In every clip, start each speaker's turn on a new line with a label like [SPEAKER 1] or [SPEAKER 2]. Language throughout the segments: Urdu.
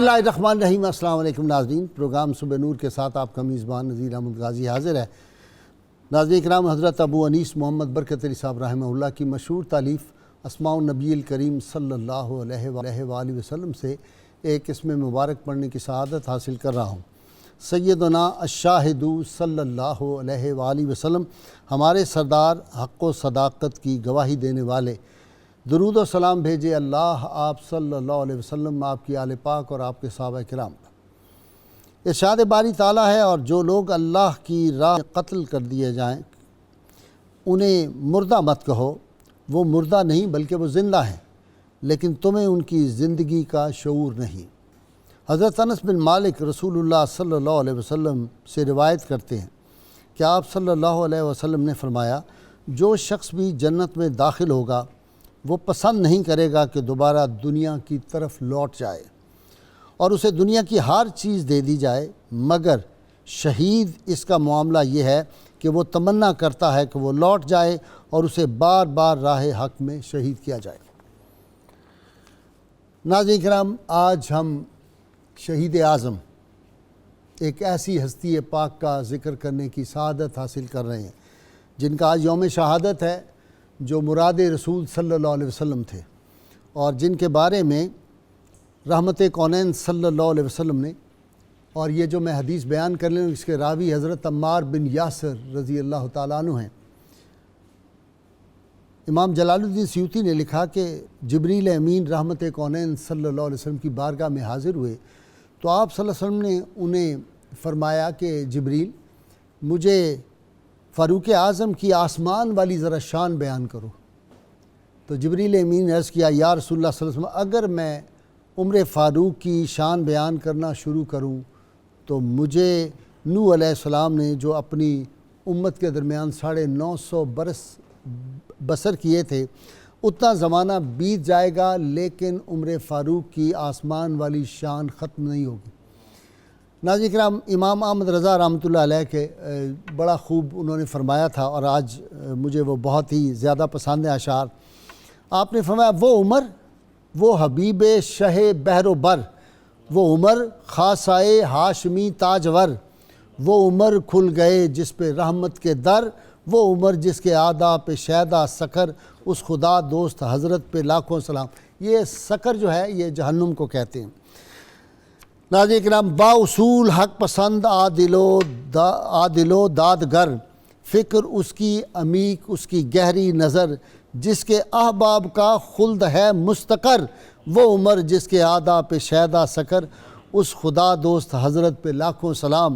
[SPEAKER 1] اللہ الرحمن الرحیم۔ السلام علیکم ناظرین، پروگرام صبح نور کے ساتھ آپ کا میزبان نذیر احمد غازی حاضر ہے۔ ناظرین کرام، حضرت ابو انیس محمد برکت علی صاحب رحمہ اللہ کی مشہور تالیف اسماء النبی الکریم صلی اللہ علیہ وآلہ وسلم سے ایک اسم مبارک پڑھنے کی سعادت حاصل کر رہا ہوں۔ سیدنا الشاہد صلی اللہ علیہ وآلہ وسلم، ہمارے سردار حق و صداقت کی گواہی دینے والے، درود و سلام بھیجے اللہ آپ صلی اللہ علیہ وسلم، آپ کی آل پاک اور آپ کے صحابہ کرام پر۔ ارشاد باری تعالیٰ ہے، اور جو لوگ اللہ کی راہ قتل کر دیے جائیں انہیں مردہ مت کہو، وہ مردہ نہیں بلکہ وہ زندہ ہیں، لیکن تمہیں ان کی زندگی کا شعور نہیں۔ حضرت انس بن مالک رسول اللہ صلی اللہ علیہ وسلم سے روایت کرتے ہیں کہ آپ صلی اللہ علیہ وسلم نے فرمایا، جو شخص بھی جنت میں داخل ہوگا وہ پسند نہیں کرے گا کہ دوبارہ دنیا کی طرف لوٹ جائے اور اسے دنیا کی ہر چیز دے دی جائے، مگر شہید اس کا معاملہ یہ ہے کہ وہ تمنا کرتا ہے کہ وہ لوٹ جائے اور اسے بار بار راہ حق میں شہید کیا جائے۔ ناظرین کرام، آج ہم شہید اعظم، ایک ایسی ہستی پاک کا ذکر کرنے کی سعادت حاصل کر رہے ہیں جن کا آج یوم شہادت ہے، جو مراد رسول صلی اللہ علیہ وسلم تھے، اور جن کے بارے میں رحمت کونین صلی اللہ علیہ وسلم نے، اور یہ جو میں حدیث بیان کر لوں اس کے راوی حضرت عمار بن یاسر رضی اللہ تعالیٰ عنہ ہیں۔ امام جلال الدین سیوطی نے لکھا کہ جبریل امین رحمت کونین صلی اللہ علیہ وسلم کی بارگاہ میں حاضر ہوئے تو آپ صلی اللہ علیہ وسلم نے انہیں فرمایا کہ جبریل، مجھے فاروق اعظم کی آسمان والی ذرا شان بیان کرو۔ تو جبریل امین نے عرض کیا، یا رسول اللہ صلی اللہ علیہ وسلم، اگر میں عمر فاروق کی شان بیان کرنا شروع کروں تو مجھے نوح علیہ السلام نے جو اپنی امت کے درمیان 950 برس بسر کیے تھے اتنا زمانہ بیت جائے گا، لیکن عمر فاروق کی آسمان والی شان ختم نہیں ہوگی۔ ناظرین کرام، امام احمد رضا رحمۃ اللہ علیہ کے بڑا خوب انہوں نے فرمایا تھا، اور آج مجھے وہ بہت ہی زیادہ پسند ہیں اشعار۔ آپ نے فرمایا، وہ عمر، وہ حبیب شہ بحر و بر، وہ عمر خاصائے ہاشمی تاجور، وہ عمر کھل گئے جس پہ رحمت کے در، وہ عمر جس کے آدھا پہ شیدا سکر، اس خدا دوست حضرت پہ لاکھوں سلام۔ یہ سکر جو ہے یہ جہنم کو کہتے ہیں۔ ناظرین کرام، با اصول حق پسند عادل و دادگر، فکر اس کی عمیق اس کی گہری نظر، جس کے احباب کا خلد ہے مستقر، وہ عمر جس کے آدھا پہ شیدا سکر، اس خدا دوست حضرت پہ لاکھوں سلام۔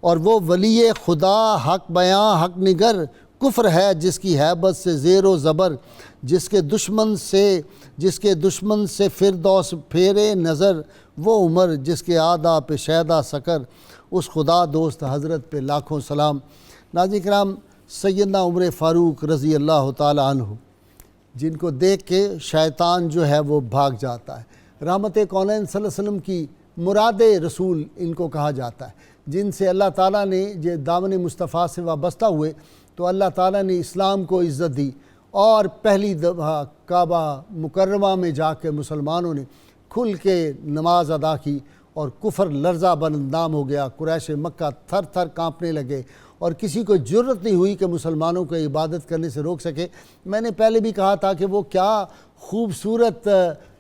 [SPEAKER 1] اور وہ ولی خدا حق بیاں حق نگر، کفر ہے جس کی ہیبت سے زیر و زبر، جس کے دشمن سے فردوس پھیرے نظر، وہ عمر جس کے آدھا پہ شیدا سکر، اس خدا دوست حضرت پہ لاکھوں سلام۔ ناظرین کرام، سیدنا عمر فاروق رضی اللہ تعالیٰ عنہ، جن کو دیکھ کے شیطان جو ہے وہ بھاگ جاتا ہے، رحمت کونین صلی اللہ علیہ وسلم کی مراد رسول ان کو کہا جاتا ہے، جن سے اللہ تعالیٰ نے جو دامن مصطفیٰ سے وابستہ ہوئے تو اللہ تعالیٰ نے اسلام کو عزت دی، اور پہلی دفعہ کعبہ مکرمہ میں جا کے مسلمانوں نے کھل کے نماز ادا کی، اور کفر لرزہ براندام ہو گیا، قریش مکہ تھر تھر کانپنے لگے، اور کسی کو جرت نہیں ہوئی کہ مسلمانوں کو عبادت کرنے سے روک سکے۔ میں نے پہلے بھی کہا تھا کہ وہ کیا خوبصورت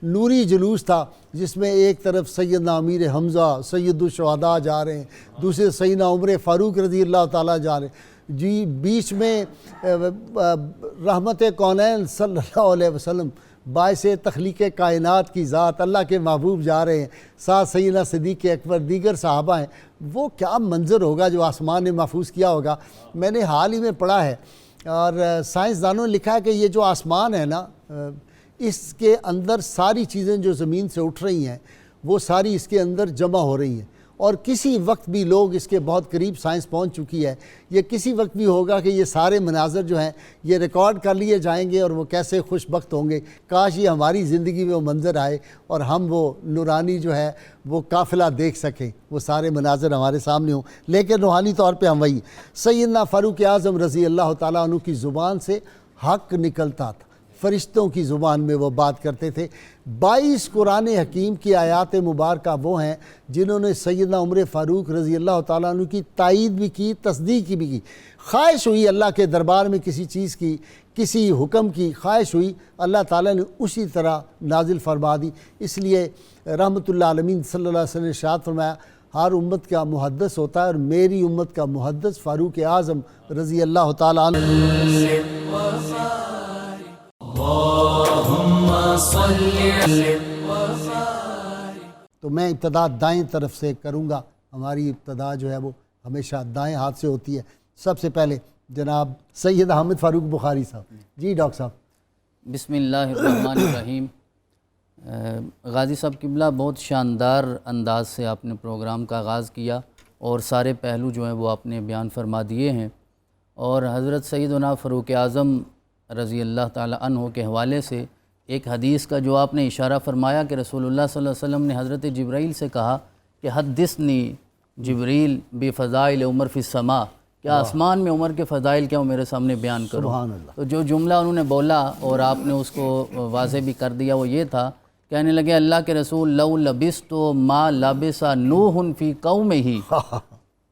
[SPEAKER 1] نوری جلوس تھا، جس میں ایک طرف سیدنا امیر حمزہ سید الشہداء جا رہے ہیں، دوسرے سیدنا عمر فاروق رضی اللہ تعالیٰ جا رہے ہیں، جی بیچ میں رحمت کونین صلی اللہ علیہ وسلم، باعث تخلیق کائنات کی ذات اللہ کے محبوب جا رہے ہیں، ساتھ سیدنا صدیق اکبر دیگر صحابہ ہیں۔ وہ کیا منظر ہوگا جو آسمان نے محفوظ کیا ہوگا۔ میں نے حال ہی میں پڑھا ہے، اور سائنسدانوں نے لکھا ہے کہ یہ جو آسمان ہے نا، اس کے اندر ساری چیزیں جو زمین سے اٹھ رہی ہیں وہ ساری اس کے اندر جمع ہو رہی ہیں، اور کسی وقت بھی لوگ اس کے بہت قریب سائنس پہنچ چکی ہے، یہ کسی وقت بھی ہوگا کہ یہ سارے مناظر جو ہیں یہ ریکارڈ کر لیے جائیں گے، اور وہ کیسے خوش بخت ہوں گے۔ کاش یہ ہماری زندگی میں وہ منظر آئے اور ہم وہ نورانی جو ہے وہ قافلہ دیکھ سکیں، وہ سارے مناظر ہمارے سامنے ہوں، لیکن روحانی طور پہ ہم وہی۔ سیدنا فاروق اعظم رضی اللہ تعالیٰ عنہ کی زبان سے حق نکلتا تھا، فرشتوں کی زبان میں وہ بات کرتے تھے۔ 22 قرآن حکیم کی آیات مبارکہ وہ ہیں جنہوں نے سیدنا عمر فاروق رضی اللہ تعالیٰ عنہ کی تائید بھی کی، تصدیق بھی کی۔ خواہش ہوئی اللہ کے دربار میں کسی چیز کی، کسی حکم کی خواہش ہوئی، اللہ تعالیٰ نے اسی طرح نازل فرما دی۔ اس لیے رحمت اللہ عالمین صلی اللہ علیہ وسلم نے ارشاد فرمایا ہر امت کا محدث ہوتا ہے، اور میری امت کا محدث فاروق اعظم رضی اللہ تعالیٰ عنہ۔ تو میں ابتدا دائیں طرف سے کروں گا، ہماری ابتدا جو ہے وہ ہمیشہ دائیں ہاتھ سے ہوتی ہے۔ سب سے پہلے جناب سید حامد فاروق بخاری صاحب۔ جی ڈاکٹر صاحب۔
[SPEAKER 2] بسم اللہ الرحمن الرحیم۔ غازی صاحب قبلہ، بہت شاندار انداز سے آپ نے پروگرام کا آغاز کیا اور سارے پہلو جو ہیں وہ آپ نے بیان فرما دیے ہیں، اور حضرت سیدنا فاروق اعظم رضی اللہ تعالی عنہ کے حوالے سے ایک حدیث کا جو آپ نے اشارہ فرمایا کہ رسول اللہ صلی اللہ علیہ وسلم نے حضرت جبرائیل سے کہا کہ حدثنی جبریل بفضائل عمر فی السماء، کیا آسمان میں عمر کے فضائل کیا وہ میرے سامنے بیان کرو۔
[SPEAKER 1] سبحان اللہ۔
[SPEAKER 2] تو جو جملہ انہوں نے بولا اور آپ نے اس کو واضح بھی کر دیا وہ یہ تھا، کہنے لگے اللہ کے رسول لو لبست ما لبس نوح فی قومہ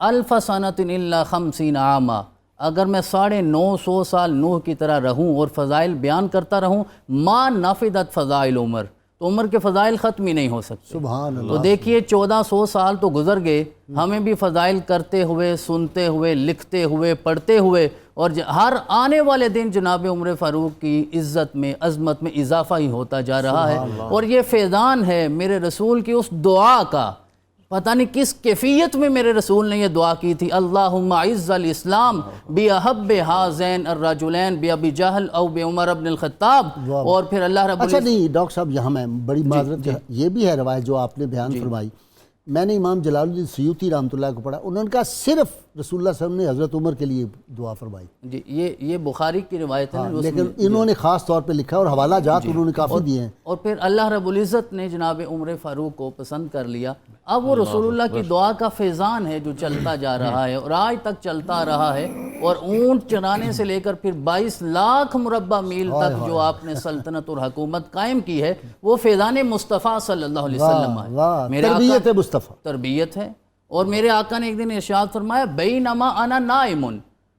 [SPEAKER 2] الف سنۃ الا 50 عاما، اگر میں 950 سال نوح کی طرح رہوں اور فضائل بیان کرتا رہوں، ما نفدت فضائل عمر، تو عمر کے فضائل ختم ہی نہیں ہو سکتے۔
[SPEAKER 1] سبحان اللہ۔
[SPEAKER 2] تو دیکھیے 1400 سال تو گزر گئے، ہمیں بھی فضائل کرتے ہوئے، سنتے ہوئے، لکھتے ہوئے، پڑھتے ہوئے، اور ہر آنے والے دن جناب عمر فاروق کی عزت میں، عظمت میں اضافہ ہی ہوتا جا رہا ہے۔ اور یہ فیضان ہے میرے رسول کی اس دعا کا، پتہ نہیں کس کیفیت میں میرے رسول نے یہ دعا کی تھی، اللہم اعز الاسلام باحب ہذین الرجلین بابی جہل او بعمر بن الخطاب، اور پھر اللہ رب
[SPEAKER 1] اچھا نہیں ڈاکٹر صاحب، یہاں میں بڑی معذرت، یہ بھی ہے روایت جو آپ نے بیان فرمائی، میں نے امام جلال الدین سیوطی رحمۃ اللہ کو پڑھا، انہوں نے کہا صرف رسول اللہ صلی اللہ علیہ وسلم نے حضرت عمر کے لیے دعا فرمائی۔
[SPEAKER 2] جی یہ بخاری کی روایت ہے،
[SPEAKER 1] لیکن انہوں نے خاص طور پہ لکھا اور حوالہ جات انہوں نے کافی دیے ہیں۔
[SPEAKER 2] اور پھر اللہ رب العزت نے جناب عمر فاروق کو پسند کر لیا، اب وہ رسول اللہ کی دعا کا فیضان ہے جو چلتا جا رہا ہے اور آج تک چلتا رہا ہے، اور اونٹ چرانے سے لے کر پھر 22 لاکھ مربع میل تک جو آپ نے سلطنت اور حکومت قائم کی ہے وہ فیضان مصطفیٰ صلی اللہ علیہ وسلم ہے،
[SPEAKER 1] تربیت مصطفیٰ،
[SPEAKER 2] تربیت ہے۔ اور میرے آقا نے ایک دن ارشاد فرمایا بینما انا نائم،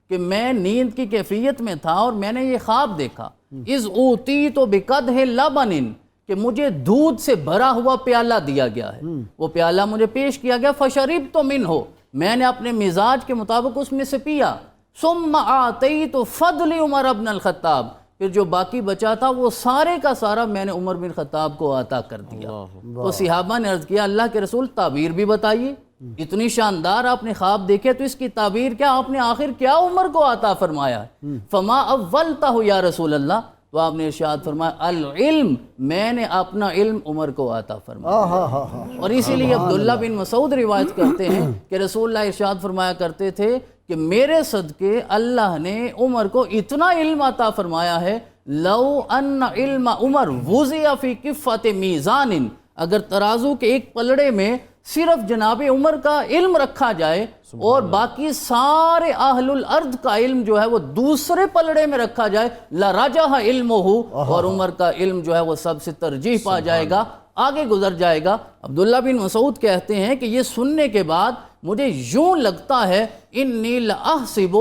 [SPEAKER 2] کہ میں نیند کی کیفیت میں تھا اور میں نے یہ خواب دیکھا، اذ اوتیت بقدح لبن، کہ مجھے دودھ سے بھرا ہوا پیالہ دیا گیا ہے، وہ پیالہ مجھے پیش کیا گیا، فشربت منہ، میں نے اپنے مزاج کے مطابق اس میں سے پیا، ثم آتیت فضل عمر بن الخطاب، پھر جو باقی بچا تھا وہ سارے کا سارا میں نے عمر بن خطاب کو عطا کر دیا۔ تو صحابہ نے عرض کیا اللہ کے رسول تعبیر بھی بتائیے، اتنی شاندار آپ نے خواب دیکھے تو اس کی تعبیر کیا، آپ نے آخر کیا عمر کو عطا فرمایا ہے؟ فما اولتہ یا رسول اللہ، تو آپ نے ارشاد فرمایا العلم، میں نے اپنا علم عمر کو عطا فرمایا۔ اور اسی لیے عبداللہ بن مسعود روایت کرتے ہیں کہ رسول اللہ ارشاد فرمایا کرتے تھے کہ میرے صدقے اللہ نے عمر کو اتنا علم عطا فرمایا ہے، لو ان علم عمر وضع فی کفۃ میزان، اگر ترازو کے ایک پلڑے میں صرف جناب عمر کا علم رکھا جائے اور باقی سارے اہل الارض کا علم جو ہے وہ دوسرے پلڑے میں رکھا جائے، لرجح علمہ، اور عمر کا علم جو ہے وہ سب سے ترجیح پا جائے گا، آگے گزر جائے گا۔ عبداللہ بن مسعود کہتے ہیں کہ یہ سننے کے بعد مجھے یوں لگتا ہے انی لاحسب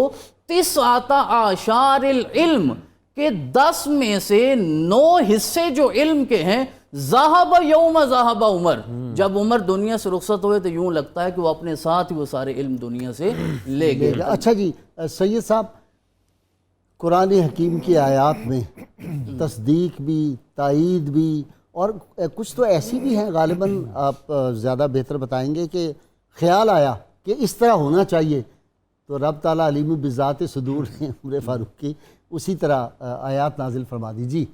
[SPEAKER 2] 9 اعشار العلم، کہ 10 میں سے 9 حصے جو علم کے ہیں، ذہب یوم ذہب عمر، جب عمر دنیا سے رخصت ہوئے تو یوں لگتا ہے کہ وہ اپنے ساتھ ہی وہ سارے علم دنیا سے لے گئے۔
[SPEAKER 1] اچھا جی سید صاحب، قرآن حکیم کی آیات میں تصدیق بھی، تائید بھی، اور کچھ تو ایسی بھی ہیں غالباً آپ زیادہ بہتر بتائیں گے کہ خیال آیا کہ اس طرح ہونا چاہیے، تو رب تعالیٰ علیم بذات صدور نے عمر فاروق کی اسی طرح آیات نازل فرما دی۔ جی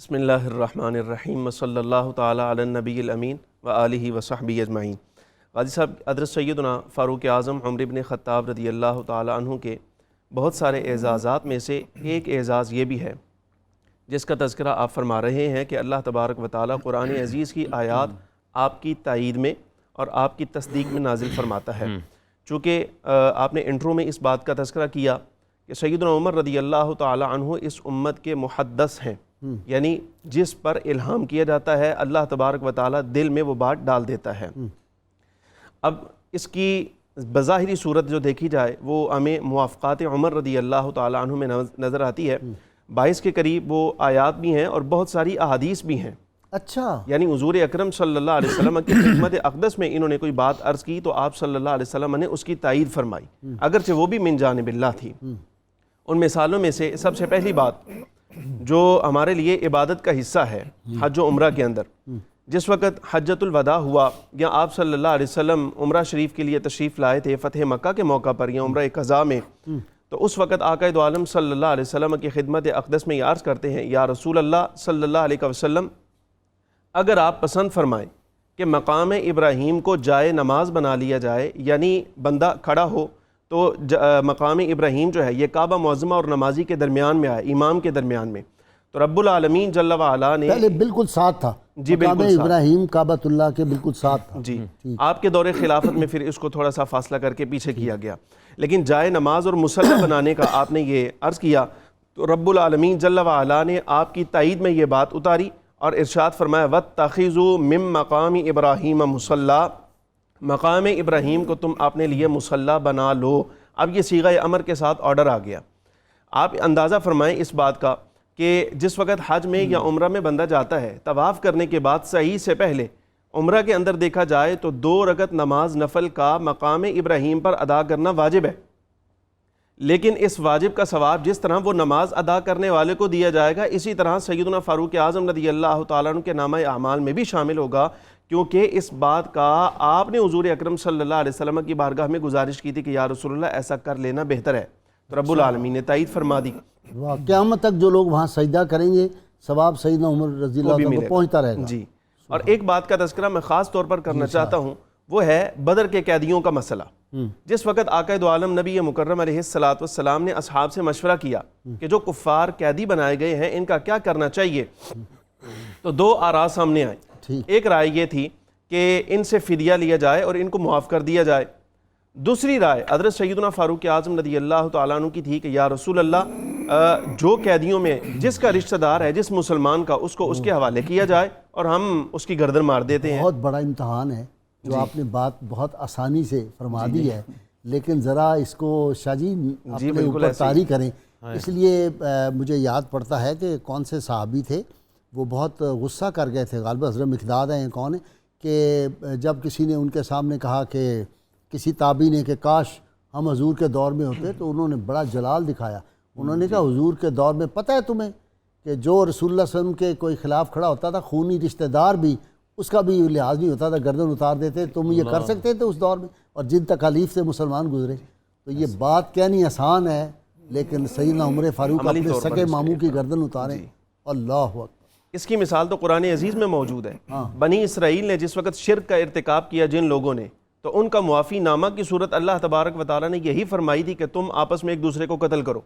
[SPEAKER 3] بسم اللہ الرحمن الرحیم، صلی اللہ تعالیٰ علی النبی الامین وآلہ وصحبہ اجمعین۔ غازی صاحب، حضرت سیدنا فاروق اعظم عمر بن خطاب رضی اللہ تعالیٰ عنہ کے بہت سارے اعزازات میں سے ایک اعزاز یہ بھی ہے جس کا تذکرہ آپ فرما رہے ہیں کہ اللہ تبارک و تعالیٰ قرآن عزیز کی آیات آپ کی تائید میں اور آپ کی تصدیق میں نازل فرماتا ہے۔ چونکہ آپ نے انٹرو میں اس بات کا تذکرہ کیا کہ سیدنا عمر رضی اللہ تعالیٰ عنہ اس امت کے محدث ہیں، یعنی جس پر الہام کیا جاتا ہے اللہ تبارک و تعالیٰ دل میں وہ بات ڈال دیتا ہے۔ اب اس کی بظاہری صورت جو دیکھی جائے وہ ہمیں موافقات عمر رضی اللہ تعالیٰ عنہ میں نظر آتی ہے۔ 22 کے قریب وہ آیات بھی ہیں اور بہت ساری احادیث بھی ہیں۔
[SPEAKER 1] اچھا،
[SPEAKER 3] یعنی حضور اکرم صلی اللہ علیہ وسلم کی خدمت اقدس میں انہوں نے کوئی بات عرض کی تو آپ صلی اللہ علیہ وسلم نے اس کی تائید فرمائی، اگرچہ وہ بھی من جانب اللہ تھی۔ ان مثالوں میں سے سب سے پہلی بات جو ہمارے لیے عبادت کا حصہ ہے حج و عمرہ کے اندر، جس وقت حجۃ الوداع ہوا یا آپ صلی اللہ علیہ وسلم عمرہ شریف کے لیے تشریف لائے تھے فتح مکہ کے موقع پر یا عمرہ قضاء میں، تو اس وقت آقا دو عالم صلی اللہ علیہ وسلم کی خدمت اقدس میں یہ عرض کرتے ہیں، یا رسول اللہ صلی اللہ علیہ وسلم، اگر آپ پسند فرمائیں کہ مقام ابراہیم کو جائے نماز بنا لیا جائے، یعنی بندہ کھڑا ہو تو مقام ابراہیم جو ہے یہ کعبہ معظمہ اور نمازی کے درمیان میں آئے، امام کے درمیان میں، تو رب العالمین جل وعلا نے
[SPEAKER 1] پہلے بالکل ساتھ تھا،
[SPEAKER 3] جی بالکل ساتھ،
[SPEAKER 1] ابراہیم کعبۃ اللہ کے بالکل ساتھ تھا۔
[SPEAKER 3] جی آپ کے دور خلافت میں پھر اس کو تھوڑا سا فاصلہ کر کے پیچھے کیا گیا، لیکن جائے نماز اور مصلی بنانے کا آپ نے یہ عرض کیا تو رب العالمین جل وعلا نے آپ کی تائید میں یہ بات اتاری اور ارشاد فرمایا وَاتَّخِذُوا مِن مَقَامِ إِبْرَاهِيمَ مُصَلَّى، مقام ابراہیم کو تم اپنے لیے مصلی بنا لو۔ اب یہ صیغہ امر کے ساتھ آرڈر آ گیا۔ آپ اندازہ فرمائیں اس بات کا کہ جس وقت حج میں یا عمرہ میں بندہ جاتا ہے، طواف کرنے کے بعد سعی سے پہلے عمرہ کے اندر دیکھا جائے تو 2 رکعت نماز نفل کا مقام ابراہیم پر ادا کرنا واجب ہے، لیکن اس واجب کا ثواب جس طرح وہ نماز ادا کرنے والے کو دیا جائے گا، اسی طرح سیدنا فاروق اعظم رضی اللہ تعالیٰ عنہ کے نامہ اعمال میں بھی شامل ہوگا، کیونکہ اس بات کا آپ نے حضور اکرم صلی اللہ علیہ وسلم کی بارگاہ میں گزارش کی تھی کہ یا رسول اللہ ایسا کر لینا بہتر ہے، تو رب العالمین نے تائید فرما دی۔
[SPEAKER 1] قیامت تک جو لوگ وہاں سجدہ کریں گے ثواب سیدنا عمر رضی اللہ عنہ کو پہنچتا رہے گا۔
[SPEAKER 3] جی، اور ایک بات کا تذکرہ میں خاص طور پر کرنا چاہتا ہوں، وہ ہے بدر کے قیدیوں کا مسئلہ۔ جس وقت آقا دو عالم نبی مکرم علیہ السلام نے اصحاب سے مشورہ کیا کہ جو کفار قیدی بنائے گئے ہیں ان کا کیا کرنا چاہیے، تو 2 آراء سامنے آئے۔ ایک رائے یہ تھی کہ ان سے فدیہ لیا جائے اور ان کو معاف کر دیا جائے۔ دوسری رائے حضرت سیدنا فاروق اعظم رضی اللہ تعالیٰ عنہ کی تھی کہ یا رسول اللہ جو قیدیوں میں جس کا رشتہ دار ہے، جس مسلمان کا، اس کو اس کے حوالے کیا جائے اور ہم اس کی گردن مار دیتے ہیں۔
[SPEAKER 1] بہت بڑا امتحان ہے جو آپ نے بات بہت آسانی سے فرما دی ہے، لیکن ذرا اس کو شاہ جی اپنے اوپر طاری کریں۔ اس لیے مجھے یاد پڑتا ہے کہ کون سے صحابی تھے، وہ بہت غصہ کر گئے تھے، غالباً حضرت مقداد ہیں کون ہے، کہ جب کسی نے ان کے سامنے کہا کہ کسی تابعی نے کہ کاش ہم حضور کے دور میں ہوتے، تو انہوں نے بڑا جلال دکھایا۔ انہوں نے کہا حضور کے دور میں پتہ ہے تمہیں کہ جو رسول اللہ صلی اللہ علیہ وسلم کے کوئی خلاف کھڑا ہوتا تھا، خونی رشتہ دار بھی اس کا بھی لحاظ نہیں ہوتا تھا، گردن اتار دیتے۔ تم یہ کر سکتے تھے اس دور میں، اور جن تکالیف سے مسلمان گزرے۔ تو یہ بات کہنی آسان ہے، لیکن سیدنا عمر فاروق اپنے سگے ماموں کی گردن اتاریں، اللہ اکبر۔
[SPEAKER 3] اس کی مثال تو قرآن عزیز میں موجود ہے۔ بنی اسرائیل نے جس وقت شرک کا ارتکاب کیا جن لوگوں نے، تو ان کا معافی نامہ کی صورت اللہ تبارک و تعالیٰ نے یہی فرمائی تھی کہ تم آپس میں ایک دوسرے کو قتل کرو۔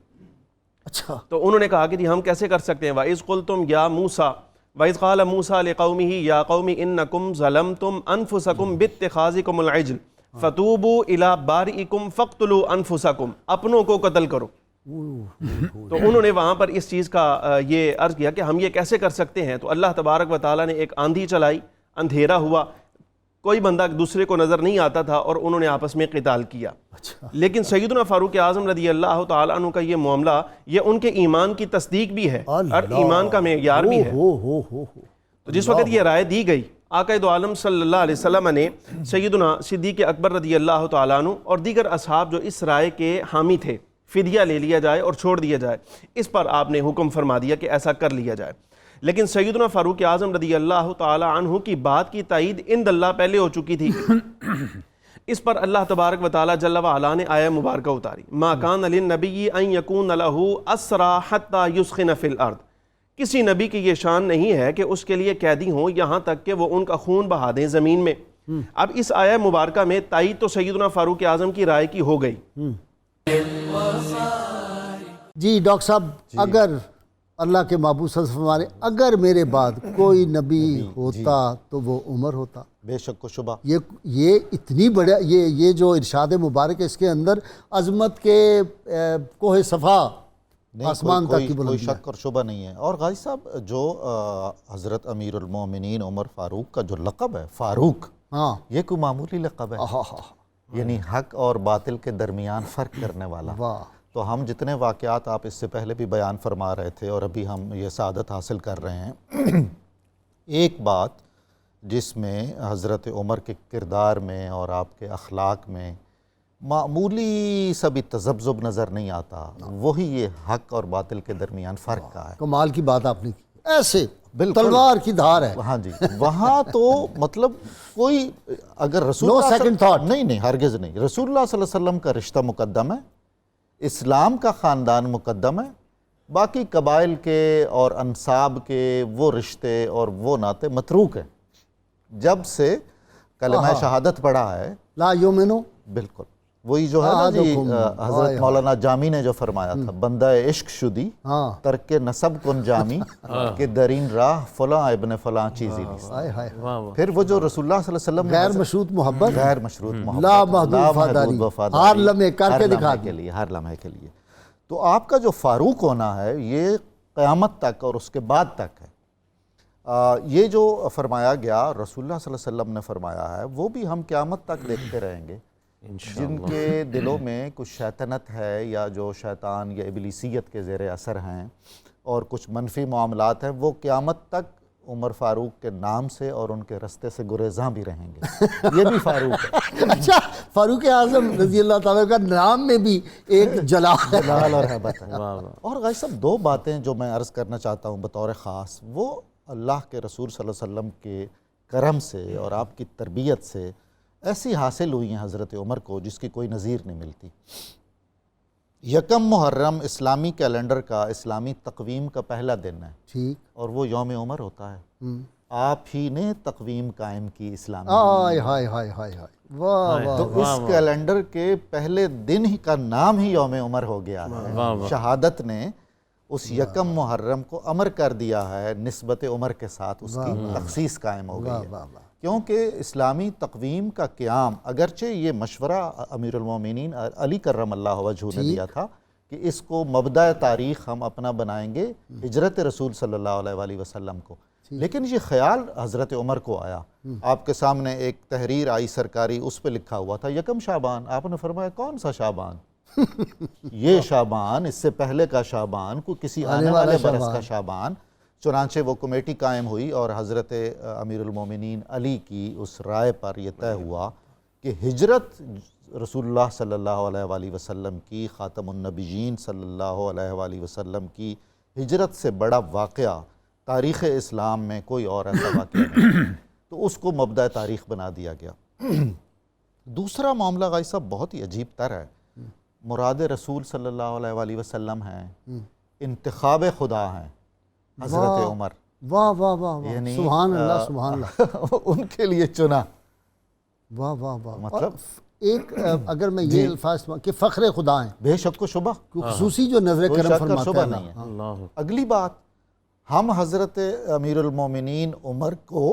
[SPEAKER 1] اچھا،
[SPEAKER 3] تو انہوں نے کہا کہ جی ہم کیسے کر سکتے ہیں؟ وَإِذْ قُلْتُمْ يَا مُوسَىٰ وَإِذْ قَالَ مُوسَىٰ لِقَوْمِهِ يَا قَوْمِ إِنَّكُمْ ظَلَمْتُمْ أَنفُسَكُمْ بِاتِّخَاذِكُمُ الْعِجْلَ فَتُوبُوا إِلَىٰ بَارِئِكُمْ فَاقْتُلُوا أَنفُسَكُمْ، اپنوں کو قتل کرو۔ تو انہوں نے وہاں پر اس چیز کا یہ عرض کیا کہ ہم یہ کیسے کر سکتے ہیں؟ تو اللہ تبارک و تعالیٰ نے ایک آندھی چلائی، اندھیرا ہوا، کوئی بندہ دوسرے کو نظر نہیں آتا تھا، اور انہوں نے آپس میں قتال کیا۔ لیکن سیدنا فاروق اعظم رضی اللہ تعالیٰ عنہ کا یہ معاملہ، یہ ان کے ایمان کی تصدیق بھی ہے اور ایمان کا معیار بھی ہے۔ تو جس وقت یہ رائے دی گئی، آقا دو عالم صلی اللہ علیہ وسلم نے سیدنا صدیق اکبر رضی اللہ تعالیٰ عنہ اور دیگر اصحاب جو اس رائے کے حامی تھے، فدیہ لے لیا جائے اور چھوڑ دیا جائے، اس پر آپ نے حکم فرما دیا کہ ایسا کر لیا جائے۔ لیکن سیدنا فاروق اعظم رضی اللہ تعالی عنہ کی بات کی تائید عند اللہ پہلے ہو چکی تھی۔ اس پر اللہ تبارک و تعالی جل وعلا نے آیہ مبارکہ اتاری، ما کان للنبی ان یکون لہ اسرا حتی یسخن فی الارض، کسی نبی کی یہ شان نہیں ہے کہ اس کے لیے قیدی ہوں یہاں تک کہ وہ ان کا خون بہا دیں زمین میں۔ اب اس آیہ مبارکہ میں تائید تو سیدنا فاروق اعظم کی رائے کی ہو گئی۔
[SPEAKER 1] جی ڈاکٹر صاحب، اگر اللہ کے محبوب صلی اللہ علیہ وسلم ہمارے اگر میرے بعد کوئی نبی ہوتا تو وہ عمر ہوتا،
[SPEAKER 4] بے شک و شبہ۔
[SPEAKER 1] یہ اتنی بڑا یہ جو ارشاد مبارک ہے، اس کے اندر عظمت کے کوہ صفا آسمان تک کی
[SPEAKER 4] کوئی
[SPEAKER 1] بلندی ہے۔
[SPEAKER 4] شک اور شبہ نہیں ہے۔ اور غازی صاحب جو حضرت امیر المومنین عمر فاروق کا جو لقب ہے فاروق،
[SPEAKER 1] ہاں
[SPEAKER 4] یہ کوئی معمولی لقب ہے، یعنی حق اور باطل کے درمیان فرق کرنے والا۔
[SPEAKER 1] واہ،
[SPEAKER 4] تو ہم جتنے واقعات آپ اس سے پہلے بھی بیان فرما رہے تھے اور ابھی ہم یہ سعادت حاصل کر رہے ہیں، ایک بات جس میں حضرت عمر کے کردار میں اور آپ کے اخلاق میں معمولی سا بھی تذبذب نظر نہیں آتا، وہی یہ حق اور باطل کے درمیان فرق کا ہے۔
[SPEAKER 1] کمال کی بات آپ نے کی، ایسے
[SPEAKER 4] بالکل
[SPEAKER 1] تلوار کی دھار ہے۔
[SPEAKER 4] ہاں جی، وہاں تو مطلب کوئی اگر رسول
[SPEAKER 1] No
[SPEAKER 4] اللہ
[SPEAKER 1] second thought۔
[SPEAKER 4] نہیں ہرگز نہیں، رسول اللہ صلی اللہ علیہ وسلم کا رشتہ مقدم ہے، اسلام کا خاندان مقدم ہے، باقی قبائل کے اور انساب کے وہ رشتے اور وہ ناطے متروک ہیں۔ جب سے کلمہ شہادت پڑھا ہے،
[SPEAKER 1] لا یومنو،
[SPEAKER 4] بالکل وہی جو ہے نا جی، حضرت مولانا جامی نے جو فرمایا تھا، بندہ عشق شدی
[SPEAKER 1] ہاں
[SPEAKER 4] ترک نسب کن جامی کہ درین راہ فلاں ابن فلاں چیزی نیست۔
[SPEAKER 1] ہائے ہائے،
[SPEAKER 4] پھر وہ جو رسول اللہ صلی اللہ علیہ وسلم نے
[SPEAKER 1] غیر مشروط محبت،
[SPEAKER 4] غیر مشروط محبت،
[SPEAKER 1] لا محدود وفاداری، ہر لمحے کر کے دکھا
[SPEAKER 4] کے لیے، ہر لمحے کے لیے۔ تو آپ کا جو فاروق ہونا ہے یہ قیامت تک اور اس کے بعد تک ہے۔ یہ جو فرمایا گیا رسول اللہ صلی اللہ علیہ وسلم نے فرمایا ہے، وہ بھی ہم قیامت تک دیکھتے رہیں گے۔ جن کے دلوں میں کچھ شیطنت ہے یا جو شیطان یا ابلیسیت کے زیر اثر ہیں اور کچھ منفی معاملات ہیں، وہ قیامت تک عمر فاروق کے نام سے اور ان کے رستے سے گریزاں بھی رہیں گے۔ یہ بھی فاروق ہے۔
[SPEAKER 1] اچھا، فاروق اعظم رضی اللہ تعالیٰ کا نام میں بھی ایک جلال ہے۔
[SPEAKER 4] جلال اور ہیبت ہے۔ اور غازی صاحب دو باتیں جو میں عرض کرنا چاہتا ہوں بطور خاص، وہ اللہ کے رسول صلی اللہ علیہ وسلم کے کرم سے اور آپ کی تربیت سے ایسی حاصل ہوئی ہیں حضرت عمر کو جس کی کوئی نظیر نہیں ملتی۔ یکم محرم اسلامی کیلنڈر کا، اسلامی تقویم کا پہلا دن ہے،
[SPEAKER 1] ٹھیک،
[SPEAKER 4] اور وہ یوم عمر ہوتا ہے۔ آپ ہی نے تقویم قائم کی اسلامی،
[SPEAKER 1] ہائے ہائے ہائے ہائے ہائے، واہ واہ،
[SPEAKER 4] تو اس کیلنڈر کے پہلے دن ہی کا نام ہی یوم عمر ہو گیا ہے۔ شہادت نے اس یکم محرم کو امر کر دیا ہے، نسبت عمر کے ساتھ اس کی تخصیص قائم ہو گئی ہے۔ کیونکہ اسلامی تقویم کا قیام، اگرچہ یہ مشورہ امیر المومنین علی کرم اللہ وجہہ نے دیا تھا کہ اس کو مبدأ تاریخ ہم اپنا بنائیں گے ہجرت رسول صلی اللہ علیہ وآلہ وسلم کو، لیکن یہ خیال حضرت عمر کو آیا۔ آپ کے سامنے ایک تحریر آئی سرکاری، اس پہ لکھا ہوا تھا یکم شعبان۔ آپ نے فرمایا کون سا شعبان؟ یہ شعبان، اس سے پہلے کا شعبان، کوئی کسی آنے والے برس کا شعبان۔ چنانچہ وہ کمیٹی قائم ہوئی اور حضرت امیر المومنین علی کی اس رائے پر یہ طے ہوا کہ ہجرت رسول اللہ صلی اللہ علیہ وآلہ وسلم کی، خاتم النبیین صلی اللہ علیہ وآلہ وسلم کی ہجرت سے بڑا واقعہ تاریخ اسلام میں کوئی اور ایسا واقعہ نہیں، تو اس کو مبدأ تاریخ بنا دیا گیا۔ دوسرا معاملہ غازی صاحب بہت ہی عجیب تر ہے، مراد رسول صلی اللہ علیہ وآلہ وسلم ہیں، انتخاب خدا ہیں حضرت عمر،
[SPEAKER 1] واہ واہ واہ،
[SPEAKER 4] یعنی
[SPEAKER 1] سبحان اللہ سبحان اللہ،
[SPEAKER 4] ان کے لیے چنا۔
[SPEAKER 1] واہ واہ واہ،
[SPEAKER 4] مطلب
[SPEAKER 1] ایک اگر میں یہ الفاظ کہ فخر خدا ہیں،
[SPEAKER 4] بے شک و شبہ،
[SPEAKER 1] خصوصی جو نظر
[SPEAKER 4] کوئی
[SPEAKER 1] کرم
[SPEAKER 4] شک اور
[SPEAKER 1] فرماتا
[SPEAKER 4] شبہ
[SPEAKER 1] ہے
[SPEAKER 4] نہیں
[SPEAKER 1] اللہ۔
[SPEAKER 4] ہے۔ اگلی بات، ہم حضرت امیر المومنین عمر کو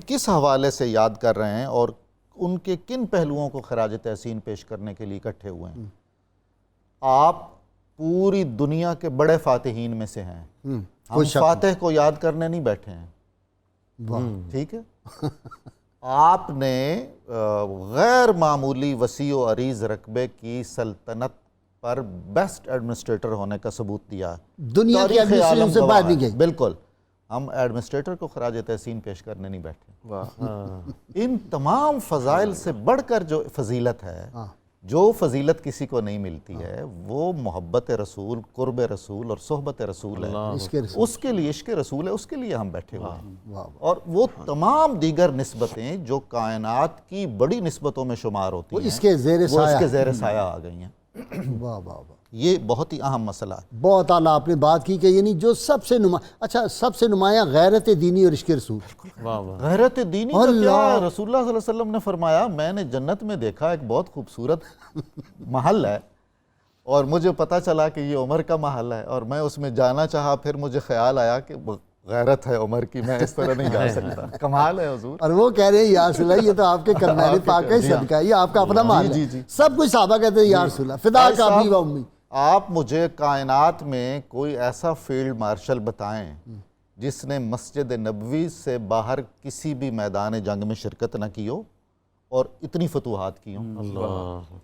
[SPEAKER 4] کس حوالے سے یاد کر رہے ہیں اور ان کے کن پہلوؤں کو خراج تحسین پیش کرنے کے لیے اکٹھے ہوئے ہیں؟ آپ پوری دنیا کے بڑے فاتحین میں سے ہیں، ہم فاتح کو یاد کرنے نہیں بیٹھے ہیں، ٹھیک ہے؟ آپ نے غیر معمولی وسیع و عریض رقبے کی سلطنت پر بیسٹ ایڈمنسٹریٹر ہونے کا ثبوت دیا ہے،
[SPEAKER 1] دنیا کی ایڈمنسٹریشن سے باہر نہیں گئی۔
[SPEAKER 4] بالکل، ہم ایڈمنسٹریٹر کو خراج تحسین پیش کرنے نہیں بیٹھے۔ ان تمام فضائل سے بڑھ کر جو فضیلت ہے، جو فضیلت کسی کو نہیں ملتی ہے، وہ محبت رسول، قرب رسول اور صحبت رسول ہے، اس کے لیے عشق رسول ہے، اس کے لیے ہم بیٹھے ہوئے ہیں۔ اور وہ تمام دیگر نسبتیں جو کائنات کی بڑی نسبتوں میں شمار ہوتی ہیں،
[SPEAKER 1] وہ اس کے زیر
[SPEAKER 4] وہ اس کے زیر سایہ آ گئی ہیں۔
[SPEAKER 1] واہ واہ واہ،
[SPEAKER 4] یہ بہت ہی اہم مسئلہ ہے۔
[SPEAKER 1] بہت اعلیٰ آپ نے بات کی کہ یعنی جو سب سے سب سے نمایاں غیرت دینی اور عشق رسول۔
[SPEAKER 4] غیرت دینی کا کیا ہے؟ رسول اللہ صلی اللہ علیہ وسلم نے فرمایا، میں نے جنت میں دیکھا ایک بہت خوبصورت محل ہے، اور مجھے پتہ چلا کہ یہ عمر کا محل ہے، اور میں اس میں جانا چاہا، پھر مجھے خیال آیا کہ غیرت ہے عمر کی، میں اس طرح نہیں جا سکتا۔ کمال ہے حضور۔
[SPEAKER 1] اور وہ کہہ رہے ہیں یا رسول اللہ، یہ تو آپ کے کرمین پاک کا ہی صدقہ ہے، یہ آپ کا اپنا محل ہے۔ سب کچھ صحابہ کہتے ہیں یا رسول اللہ، فدا کا ابی و امی،
[SPEAKER 4] آپ مجھے کائنات میں کوئی ایسا فیلڈ مارشل بتائیں جس نے مسجد نبوی سے باہر کسی بھی میدان جنگ میں شرکت نہ کی ہو اور اتنی فتوحات کی ہوں.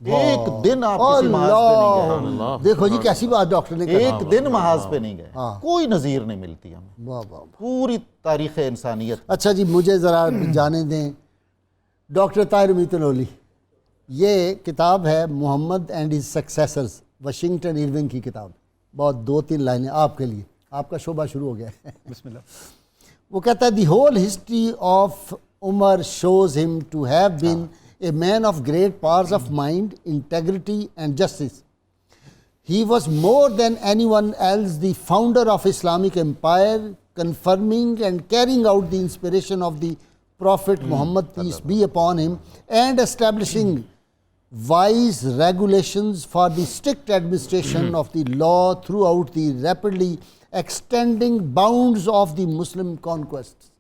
[SPEAKER 4] ایک دن آپ کسی محاذ پہ نہیں گئے.
[SPEAKER 1] دیکھو جی کیسی بات ڈاکٹر نے کہا.
[SPEAKER 4] ایک دن محاذ پہ نہیں گئے. کوئی نظیر نہیں ملتی ہمیں
[SPEAKER 1] واہ واہ.
[SPEAKER 4] پوری تاریخ انسانیت.
[SPEAKER 1] اچھا جی مجھے ذرا جانے دیں ڈاکٹر طاہر میتنولی. یہ کتاب ہے Muhammad and his successors, Washington Irving کی کتاب. بہت 2-3 لائنیں آپ کے لیے، آپ کا شعبہ شروع ہو گیا ہے.
[SPEAKER 3] بسم اللہ.
[SPEAKER 1] وہ کہتا ہے the whole history of Umar shows him to have been a man of great powers of mind, integrity and justice. He was more than anyone else the founder of Islamic empire, confirming and carrying out the inspiration of the Prophet Muhammad, peace be upon him, and establishing wise regulations for the strict administration of the law throughout the rapidly extending bounds of the Muslim conquests.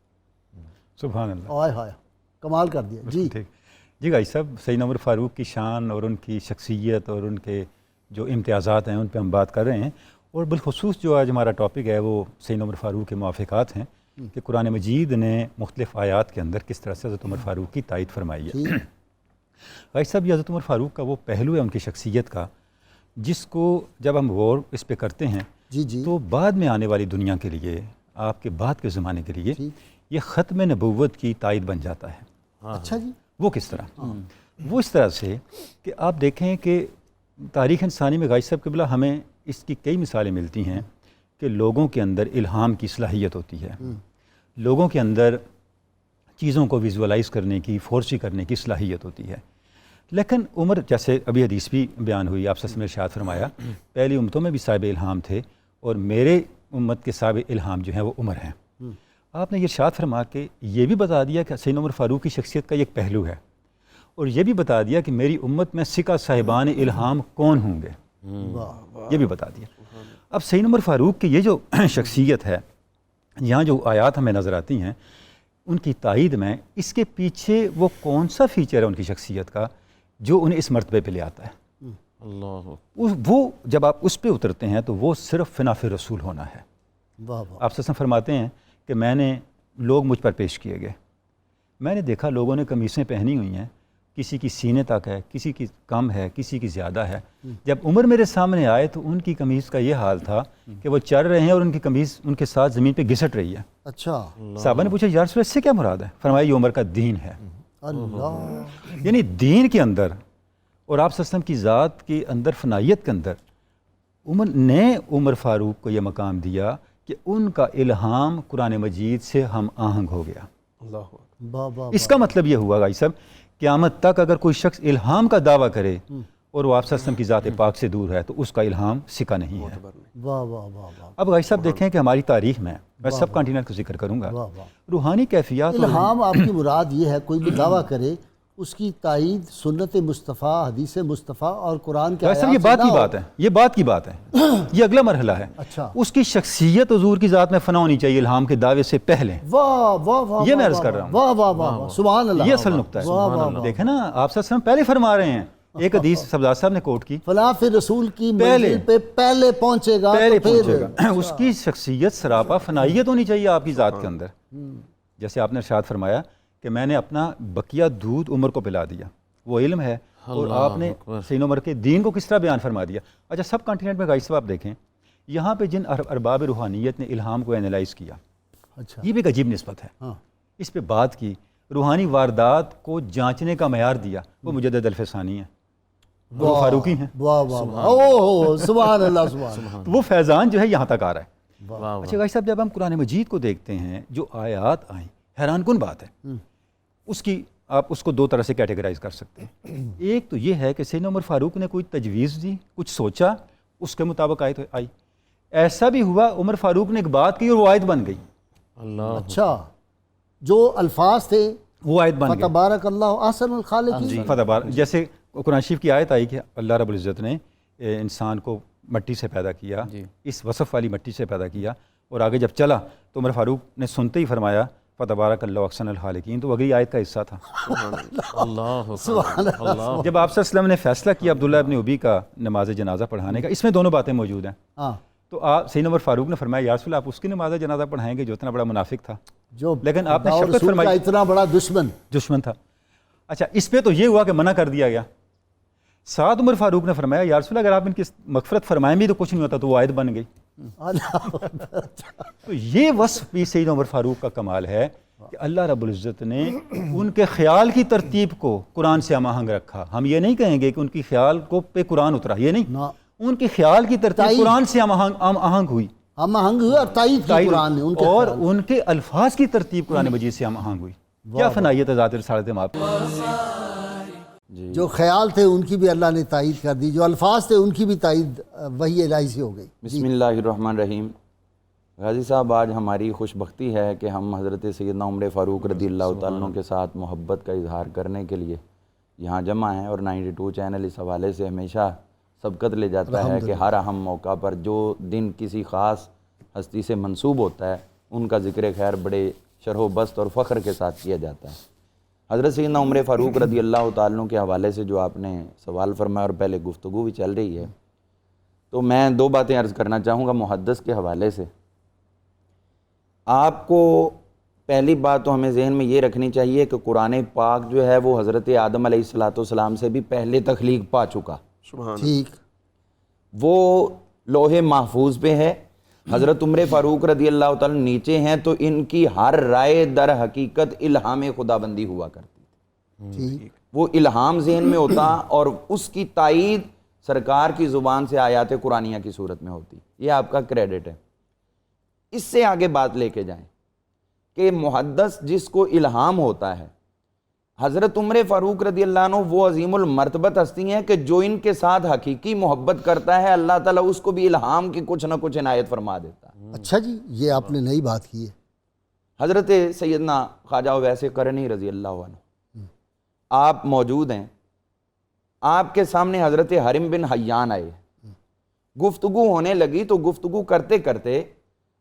[SPEAKER 5] سبحان اللہ.
[SPEAKER 1] آئے ہائے کمال کر دیا جی.
[SPEAKER 5] ٹھیک جی بھائی صاحب، سیدنا عمر فاروق کی شان اور ان کی شخصیت اور ان کے جو امتیازات ہیں ان پہ ہم بات کر رہے ہیں، اور بالخصوص جو آج ہمارا ٹاپک ہے وہ سیدنا عمر فاروق کے موافقات ہیں کہ قرآن مجید نے مختلف آیات کے اندر کس طرح سے حضرت عمر فاروق کی تائید فرمائی ہے. بھائی صاحب یہ حضرت عمر فاروق کا وہ پہلو ہے ان کی شخصیت کا جس کو جب ہم غور اس پہ کرتے ہیں
[SPEAKER 1] جی
[SPEAKER 5] تو بعد میں آنے والی دنیا کے لیے، آپ کے بعد کے زمانے کے لیے یہ ختم نبوت کی تائید بن جاتا ہے.
[SPEAKER 1] اچھا جی.
[SPEAKER 5] وہ کس طرح؟ وہ اس طرح سے کہ آپ دیکھیں کہ تاریخ انسانی میں غازی صاحب قبلہ ہمیں اس کی کئی مثالیں ملتی ہیں کہ لوگوں کے اندر الہام کی صلاحیت ہوتی ہے، لوگوں کے اندر چیزوں کو ویژولائز کرنے کی، فورسی کرنے کی صلاحیت ہوتی ہے. لیکن عمر، جیسے ابھی حدیث بھی بیان ہوئی، آپ سے ارشاد فرمایا پہلی امتوں میں بھی صاحب الہام تھے اور میرے امت کے صاحب الہام جو ہیں وہ عمر ہیں. آپ نے یہ ارشاد فرما کے یہ بھی بتا دیا کہ سیدنا عمر فاروق کی شخصیت کا ایک پہلو ہے، اور یہ بھی بتا دیا کہ میری امت میں سکہ صاحبان الہام کون ہوں گے، یہ بھی بتا دیا. اب سیدنا عمر فاروق کی یہ جو شخصیت ہے، یہاں جو آیات ہمیں نظر آتی ہیں ان کی تائید میں، اس کے پیچھے وہ کون سا فیچر ہے ان کی شخصیت کا جو انہیں اس مرتبے پہ لے آتا ہے. وہ جب آپ اس پہ اترتے ہیں تو وہ صرف فناف رسول ہونا ہے. آپ سے فرماتے ہیں کہ میں نے لوگ مجھ پر پیش کیے گئے، میں نے دیکھا لوگوں نے قمیصیں پہنی ہوئی ہیں، کسی کی سینے تک ہے، کسی کی کم ہے، کسی کی زیادہ ہے. جب عمر میرے سامنے آئے تو ان کی قمیص کا یہ حال تھا کہ وہ چل رہے ہیں اور ان کی قمیص ان کے ساتھ زمین پہ گھسٹ رہی ہے. اچھا. صحابہ نے پوچھا یا رسول اللہ اس سے کیا مراد ہے؟ فرمایا یہ عمر کا دین ہے. اللہ. یعنی دین کے اندر اور آپ صلی اللہ علیہ وسلم کی ذات کے اندر، فنائیت کے اندر عمر فاروق کو یہ مقام دیا کہ ان کا الہام قرآن مجید سے ہم آہنگ ہو گیا. اس کا مطلب یہ ہوا غازی صاحب قیامت تک اگر کوئی شخص الہام کا دعویٰ کرے اور وہ آپ صلی اللہ علیہ وسلم کی ذات پاک سے دور ہے تو اس کا الہام سکہ نہیں ہے. اب غازی صاحب دیکھیں کہ ہماری تاریخ میں سب کانٹیننٹ کا ذکر کروں گا، روحانی کیفیات.
[SPEAKER 1] الہام آپ کی مراد یہ ہے کوئی بھی دعویٰ کرے اس کی تائید سنت مصطفیٰ، حدیث مصطفیٰ اور قرآن کے آیات سے
[SPEAKER 5] یہ بات کی بات ہے، یہ بات کی بات ہے، یہ اگلا مرحلہ ہے.
[SPEAKER 1] اچھا.
[SPEAKER 5] اس کی شخصیت حضور کی ذات میں فنا ہونی چاہیے الہام کے دعوے سے پہلے.
[SPEAKER 1] واہ واہ واہ،
[SPEAKER 5] یہ میں عرض کر رہا ہوں.
[SPEAKER 1] واہ واہ واہ، سبحان اللہ.
[SPEAKER 5] یہ اصل نقطہ ہے. دیکھیں نا آپ صلی اللہ علیہ وسلم پہلے فرما رہے ہیں، ایک حدیث سبزاد صاحب نے کوٹ کی،
[SPEAKER 1] فلاں پھر رسول کی منزل پہ پہلے پہنچے گا.
[SPEAKER 5] اس کی شخصیت سراپا فنائیت ہونی چاہیے آپ کی ذات کے اندر. جیسے آپ نے ارشاد فرمایا کہ میں نے اپنا بقیہ دودھ عمر کو پلا دیا، وہ علم ہے. اور آپ نے سیدنا عمر کے دین کو کس طرح بیان فرما دیا. اچھا سب کانٹیننٹ میں غازی صاحب آپ دیکھیں یہاں پہ جن ارباب روحانیت نے الہام کو اینالائز کیا، یہ بھی ایک عجیب نسبت ہے. اس پہ بات کی، روحانی واردات کو جانچنے کا معیار دیا، وہ مجدد الفسانی ہیں، وہ فاروقی ہیں.
[SPEAKER 1] سبحان اللہ سبحان اللہ.
[SPEAKER 5] وہ فیضان جو ہے یہاں تک آ رہا ہے. اچھا غازی صاحب جب ہم قرآن مجید کو دیکھتے ہیں جو آیات آئیں، حیران کن بات ہے. اس کی آپ اس کو دو طرح سے کیٹیگرائز کر سکتے ہیں. ایک تو یہ ہے کہ سیدنا عمر فاروق نے کوئی تجویز دی، کچھ سوچا، اس کے مطابق آیت آئی. ایسا بھی ہوا عمر فاروق نے ایک بات کی اور وہ آیت بن گئی.
[SPEAKER 1] اچھا. جو الفاظ تھے
[SPEAKER 5] وہ آیت بن گئی.
[SPEAKER 1] فتبارک اللہ احسن الخالقین.
[SPEAKER 5] جیسے قرآن شریف کی آیت آئی کہ اللہ رب العزت نے انسان کو مٹی سے پیدا کیا، اس وصف والی مٹی سے پیدا کیا، اور آگے جب چلا تو عمر فاروق نے سنتے ہی فرمایا فتبارک اللہ احسن الخالقین، تو اگلی آیت کا حصہ تھا۔
[SPEAKER 2] اللہ
[SPEAKER 1] سبحان اللہ۔
[SPEAKER 2] اللہ
[SPEAKER 5] جب آپ صلی اللہ علیہ وسلم نے فیصلہ کیا عبداللہ ابن ابی کا نماز جنازہ پڑھانے کا، اس میں دونوں باتیں موجود ہیں۔
[SPEAKER 1] ہاں،
[SPEAKER 5] تو آپ سیدنا عمر فاروق نے فرمایا یا رسول اللہ آپ اس کی نماز جنازہ پڑھائیں گے جو اتنا بڑا منافق تھا،
[SPEAKER 1] جو
[SPEAKER 5] لیکن آپ نے
[SPEAKER 1] خدا اور
[SPEAKER 5] شفقت
[SPEAKER 1] رسول
[SPEAKER 5] فرمائی،
[SPEAKER 1] کا اتنا بڑا
[SPEAKER 5] دشمن تھا۔ اچھا، اس پہ تو یہ ہوا کہ منع کر دیا گیا۔ ساتھ عمر فاروق نے فرمایا یا رسول اللہ اگر آپ ان کی مغفرت فرمائیں بھی تو کچھ نہیں ہوتا، تو وہ آیت بن گئی۔ تو یہ وصف بھی سیدنا عمر فاروق کا کمال ہے کہ اللہ رب العزت نے ان کے خیال کی ترتیب کو قرآن سے ہم آہنگ رکھا۔ ہم یہ نہیں کہیں گے کہ ان کی خیال کو پہ قرآن اترا، یہ نہیں،
[SPEAKER 1] نہ،
[SPEAKER 5] ان کی خیال کی ترتیب قرآن سے ہم آہنگ ہوئی،
[SPEAKER 1] ہم آہنگ ہوئے اور تائید کی قرآن نے ان کے
[SPEAKER 5] اور
[SPEAKER 1] خیال۔
[SPEAKER 5] ان کے الفاظ کی ترتیب قرآن مجید سے ہم آہنگ ہوئی۔ کیا فنائیت ذات رسالت مآب۔
[SPEAKER 1] جو خیال تھے ان کی بھی اللہ نے تائید کر دی، جو الفاظ تھے ان کی بھی تائید وحی الہی سے ہو گئی۔
[SPEAKER 6] بسم اللہ الرحمن الرحیم۔ غازی صاحب، آج ہماری خوش بختی ہے کہ ہم حضرت سیدنا عمر فاروق رضی اللہ تعالیٰ عنہ کے ساتھ محبت کا اظہار کرنے کے لیے یہاں جمع ہیں، اور 92 چینل اس حوالے سے ہمیشہ سبقت لے جاتا ہے کہ ہر اہم موقع پر جو دن کسی خاص ہستی سے منسوب ہوتا ہے ان کا ذکر خیر بڑے شرح و بسط اور فخر کے ساتھ کیا جاتا ہے۔ حضرت سیدنا عمر فاروق رضی اللہ تعالیٰ عنہ کے حوالے سے جو آپ نے سوال فرمایا اور پہلے گفتگو بھی چل رہی ہے، تو میں دو باتیں عرض کرنا چاہوں گا محدث کے حوالے سے۔ آپ کو پہلی بات تو ہمیں ذہن میں یہ رکھنی چاہیے کہ قرآن پاک جو ہے وہ حضرت آدم علیہ السلام سے بھی پہلے تخلیق پا چکا،
[SPEAKER 3] سبحان
[SPEAKER 1] ٹھیک،
[SPEAKER 6] وہ لوح محفوظ پہ ہے۔ حضرت عمر فاروق رضی اللہ تعالیٰ نیچے ہیں تو ان کی ہر رائے در حقیقت الہام خدا بندی ہوا کرتی تھی۔
[SPEAKER 1] ٹھیک،
[SPEAKER 6] وہ الہام ذہن میں ہوتا اور اس کی تائید سرکار کی زبان سے آیات قرآنیہ کی صورت میں ہوتی۔ یہ آپ کا کریڈٹ ہے۔ اس سے آگے بات لے کے جائیں کہ محدث جس کو الہام ہوتا ہے، حضرت عمر فاروق رضی اللہ عنہ وہ عظیم المرتبت ہستی ہیں کہ جو ان کے ساتھ حقیقی محبت کرتا ہے اللہ تعالیٰ اس کو بھی الہام کی کچھ نہ کچھ عنایت فرما دیتا ہے۔
[SPEAKER 1] اچھا جی، یہ آپ نے نئی بات کی ہے۔
[SPEAKER 6] حضرت سیدنا خواجہ اویس قرنی رضی اللہ عنہ آپ موجود ہیں، آپ کے سامنے حضرت حرم بن حیان آئے، گفتگو ہونے لگی تو گفتگو کرتے کرتے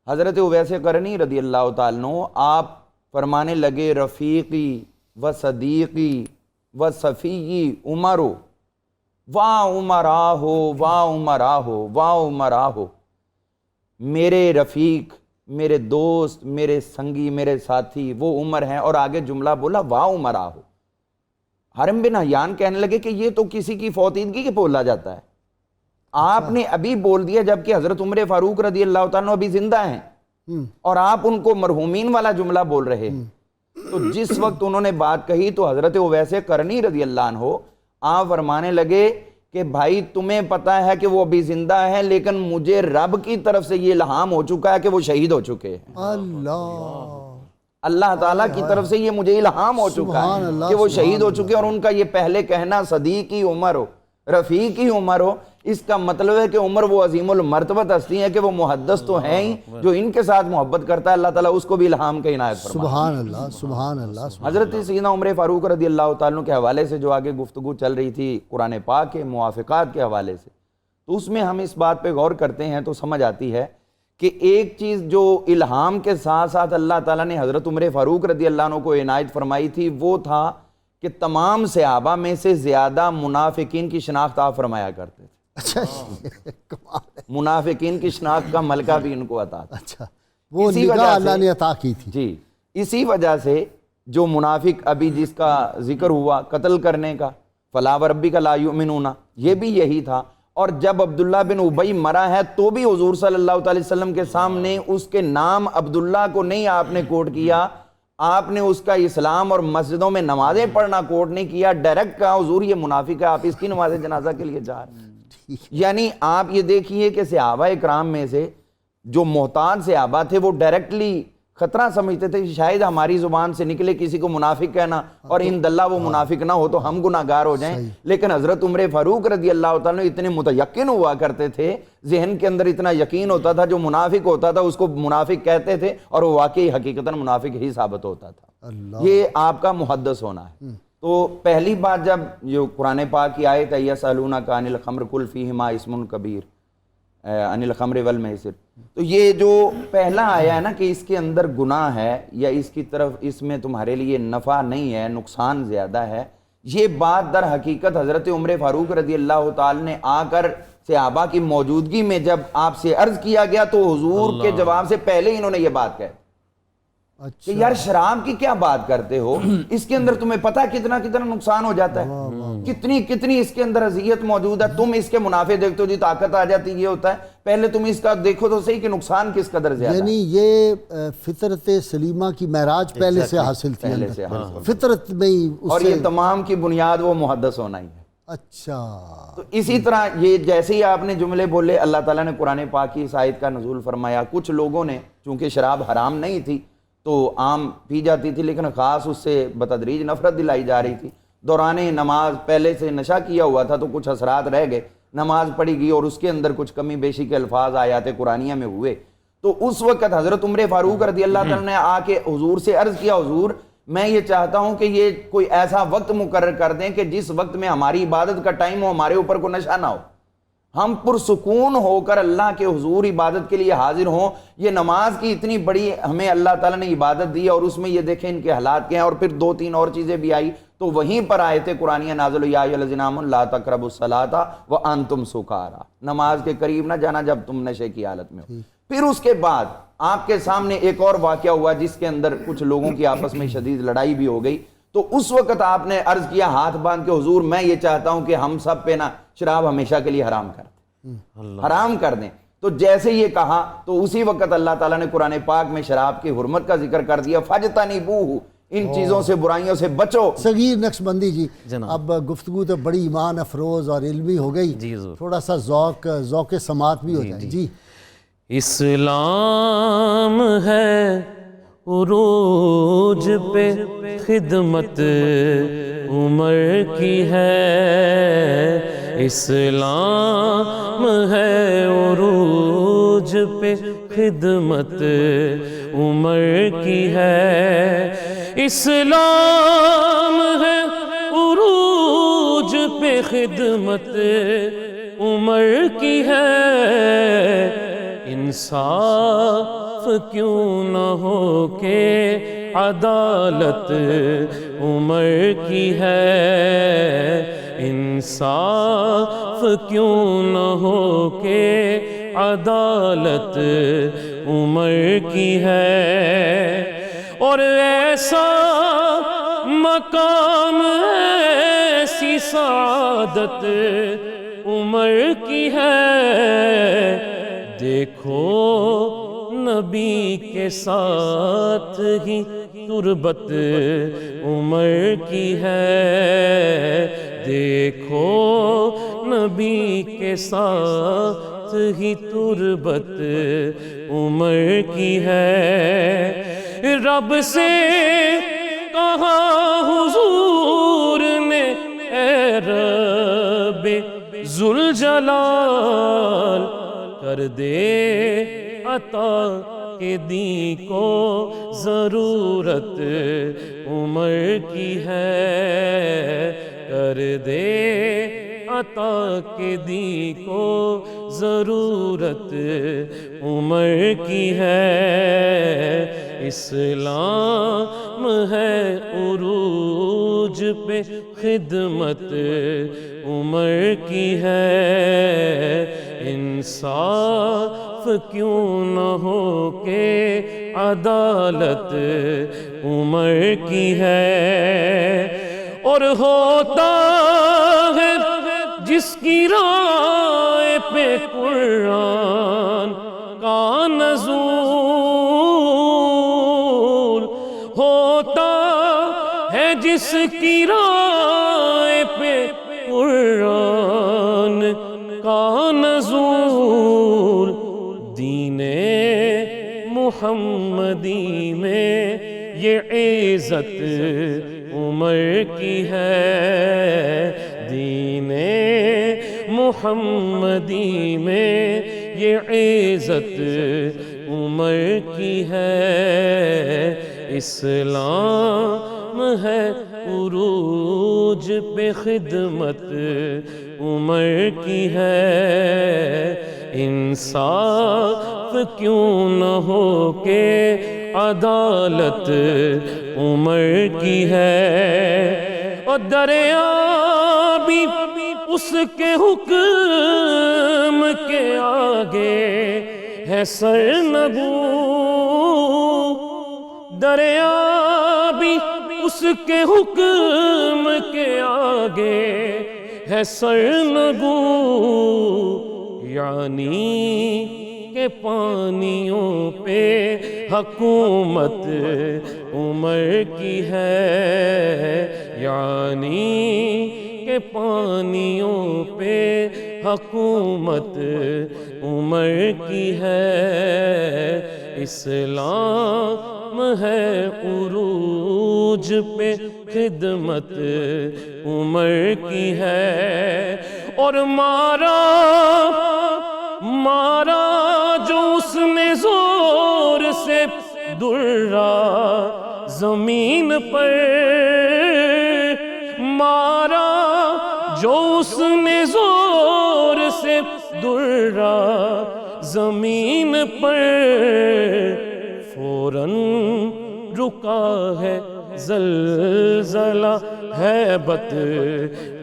[SPEAKER 6] حضرت اویس قرنی رضی اللہ تعالیٰ عنہ آپ فرمانے لگے رفیقی و صدیقی و صفیی عمرو وا عمرا ہو وا عمرا ہو وا عمرا ہو، میرے رفیق، میرے دوست، میرے سنگی، میرے ساتھی وہ عمر ہیں، اور آگے جملہ بولا وا عمرا ہو۔ حرم بن حیان کہنے لگے کہ یہ تو کسی کی فوتیدگی کے بولا جاتا ہے، آپ نے ابھی بول دیا جبکہ حضرت عمر فاروق رضی اللہ تعالیٰ عنہ ابھی زندہ ہیں اور آپ ان کو مرحومین والا جملہ بول رہے ہیں۔ تو جس وقت انہوں نے بات کہی تو حضرت اویس قرنی رضی اللہ عنہ آپ فرمانے لگے کہ بھائی تمہیں پتا ہے کہ وہ ابھی زندہ ہے، لیکن مجھے رب کی طرف سے یہ الہام ہو چکا ہے کہ وہ شہید ہو چکے ہیں۔ اللہ تعالیٰ کی طرف سے یہ مجھے الہام ہو چکا ہے کہ وہ شہید ہو چکے، اور ان کا یہ پہلے کہنا صدیقی عمر ہو رفیقی عمر ہو، اس کا مطلب ہے کہ عمر وہ عظیم المرتبت ہستی ہیں کہ وہ محدث تو ہیں ہی، جو ان کے ساتھ محبت کرتا ہے اللہ تعالیٰ اس کو بھی الہام کا عنایت فرماتا ہے۔
[SPEAKER 1] سبحان اللہ، سبحان اللہ، سبحان
[SPEAKER 6] حضرت سیدنا عمر فاروق رضی اللہ تعالیٰ عنہ کے حوالے سے جو آگے گفتگو چل رہی تھی قرآن پاک کے موافقات کے حوالے سے، تو اس میں ہم اس بات پہ غور کرتے ہیں تو سمجھ آتی ہے کہ ایک چیز جو الہام کے ساتھ ساتھ اللہ تعالیٰ نے حضرت عمر فاروق رضی اللہ عنہ کو عنایت فرمائی تھی، وہ تھا کہ تمام صحابہ میں سے زیادہ منافقین کی شناخت آپ فرمایا کرتے تھے۔
[SPEAKER 1] اچھا، کمال ہے۔
[SPEAKER 6] منافقین کی شناخت کا ملکہ بھی ان کو عطا تھا۔
[SPEAKER 1] اچھا، وہ
[SPEAKER 6] اسی
[SPEAKER 1] نگاہ
[SPEAKER 6] وجہ سے
[SPEAKER 1] اللہ نے عطا کی تھی۔
[SPEAKER 6] جی، اسی وجہ سے جو منافق ابھی جس کا ذکر ہوا قتل کرنے کا، فلا وربک لا یؤمنون، یہ بھی یہی تھا۔ اور جب عبداللہ بن ابی مرا ہے تو بھی حضور صلی اللہ علیہ وسلم کے سامنے اس کے نام عبداللہ کو نہیں آپ نے کوٹ کیا، آپ نے اس کا اسلام اور مسجدوں میں نمازیں پڑھنا کوٹ نہیں کیا، ڈائریکٹ کہا حضور یہ منافق ہے، آپ اس کی نماز جنازہ کے لیے جا رہے ہیں۔ یعنی آپ یہ دیکھیے کہ صحابہ اکرام میں سے جو محتاط صحابہ تھے وہ ڈائریکٹلی خطرہ سمجھتے تھے شاید ہماری زبان سے نکلے کسی کو منافق کہنا اور ان اللہ وہ منافق نہ ہو تو ہم گناہگار ہو جائیں، لیکن حضرت عمر فاروق رضی اللہ تعالیٰ اتنے متیقن ہوا کرتے تھے، ذہن کے اندر اتنا یقین ہوتا تھا، جو منافق ہوتا تھا اس کو منافق کہتے تھے اور وہ واقعی حقیقتاً منافق ہی ثابت ہوتا تھا۔ یہ آپ کا محدث ہونا ہے۔ تو پہلی بات جب جو قرآن پاک کی آیت ہے یسألونک عن الخمر قل فیہما اسم کبیر، عن الخمر والمیسر. تو یہ جو پہلا آیا ہے نا کہ اس کے اندر گناہ ہے یا اس کی طرف اس میں تمہارے لیے نفع نہیں ہے، نقصان زیادہ ہے، یہ بات در حقیقت حضرت عمر فاروق رضی اللہ تعالی نے آ کر صحابہ کی موجودگی میں جب آپ سے عرض کیا گیا تو حضور کے جواب سے پہلے انہوں نے یہ بات کہی کہ یار شراب کی کیا بات کرتے ہو، اس کے اندر تمہیں پتہ کتنا نقصان ہو جاتا ہے، کتنی اس کے اندر اذیت موجود ہے، تم اس کے منافع دیکھتے ہو جی طاقت آ جاتی یہ ہوتا ہے، پہلے تم اس کا دیکھو تو صحیح کہ نقصان کس قدر زیادہ ہے.
[SPEAKER 1] یعنی یہ فطرت سلیمہ کی معراج پہلے سے حاصل تھی
[SPEAKER 6] پہلے
[SPEAKER 1] اندر.
[SPEAKER 6] سے حاصل.
[SPEAKER 1] فطرت میں ہی
[SPEAKER 6] اور یہ تمام کی بنیاد وہ محدث ہونا ہی ہے.
[SPEAKER 1] اچھا
[SPEAKER 6] تو اسی طرح یہ جیسے ہی آپ نے جملے بولے اللہ تعالیٰ نے قرآن پاک کی اس آیت کا نزول فرمایا. کچھ لوگوں نے چونکہ شراب حرام نہیں تھی تو عام پی جاتی تھی لیکن خاص اس سے بتدریج نفرت دلائی جا رہی تھی. دوران نماز پہلے سے نشہ کیا ہوا تھا تو کچھ اثرات رہ گئے، نماز پڑھی گئی اور اس کے اندر کچھ کمی بیشی کے الفاظ آیات قرآنیہ میں ہوئے. تو اس وقت حضرت عمر فاروق رضی اللہ تعالیٰ نے آ کے حضور سے عرض کیا حضور میں یہ چاہتا ہوں کہ یہ کوئی ایسا وقت مقرر کر دیں کہ جس وقت میں ہماری عبادت کا ٹائم ہو، ہمارے اوپر کوئی نشہ نہ ہو، ہم پرسکون ہو کر اللہ کے حضور عبادت کے لیے حاضر ہوں. یہ نماز کی اتنی بڑی ہمیں اللہ تعالیٰ نے عبادت دی اور اس میں یہ دیکھیں ان کے حالات کیا ہیں. اور پھر 2-3 اور چیزیں بھی آئی تو وہیں پر آیت قرآنیہ نازل ہوئی یا ایھا الذین آمنوا لا تقربوا الصلاۃ وانتم سکارا، نماز کے قریب نہ جانا جب تم نشے کی حالت میں ہو. پھر اس کے بعد آپ کے سامنے ایک اور واقعہ ہوا جس کے اندر کچھ لوگوں کی آپس میں شدید لڑائی بھی ہو گئی. تو اس وقت آپ نے عرض کیا ہاتھ باندھ کے حضور میں یہ چاہتا ہوں کہ ہم سب پہ نا شراب ہمیشہ کے لیے حرام کر دیں، حرام کر دیں. تو جیسے یہ کہا تو اسی وقت اللہ تعالیٰ نے قرآن پاک میں شراب کی حرمت کا ذکر کر دیا. فَاجْتَنِبُوهُ، ان چیزوں سے برائیوں سے بچو.
[SPEAKER 1] صغیر نقشبندی جی اب گفتگو تو بڑی ایمان افروز اور علمی ہو گئی، تھوڑا سا ذوق سماعت بھی ہو جائے. جی
[SPEAKER 7] اسلام ہے عروج پہ خدمت عمر کی ہے، اسلام ہے عروج پہ خدمت عمر کی ہے، اسلام ہے عروج پہ خدمت عمر کی ہے، انصاف کیوں نہ ہو کہ عدالت عمر کی ہے، انصاف کیوں نہ ہو کہ عدالت عمر کی ہے. اور ایسا مقام ایسی سعادت عمر کی ہے، دیکھو نبی کے ساتھ ہی تربت عمر کی ہے، دیکھو نبی کے ساتھ ہی تربت عمر کی ہے. رب سے کہا حضور نے اے رب ذوالجلال کر دے عطا کہ دی کو ضرورت عمر کی ہے، کر دے عطا کہ دی کو ضرورت عمر کی ہے. اسلام ہے عروج پہ خدمت عمر کی ہے، انصاف کیوں نہ ہو کہ عدالت عمر کی ہے. اور ہوتا ہے جس کی رائے پہ قرآن کا نزول، ہوتا ہے جس کی رائے پہ قرآن کا نزول، دین محمدی میں یہ عزت عمر کی ہے، دین محمدی میں یہ عزت عمر کی ہے. اسلام ہے عروج پہ خدمت عمر کی ہے، انصاف کیوں نہ ہو کہ عدالت عمر کی ہے، اور دریا بھی اس کے حکم کے آگے ہے سرنگوں، دریا بھی اس کے حکم کے آگے ہے سرنگوں، یعنی کہ پانیوں پہ حکومت عمر کی ہے، یعنی کہ پانیوں پہ حکومت عمر کی ہے، اسلام ہے عروج پہ خدمت عمر کی ہے، اور مارا جو اس نے زور سے درہ زمین پر، مارا جو اس نے زور سے درہ زمین پر، فوراً رکا ہے زلزلہ ہیبت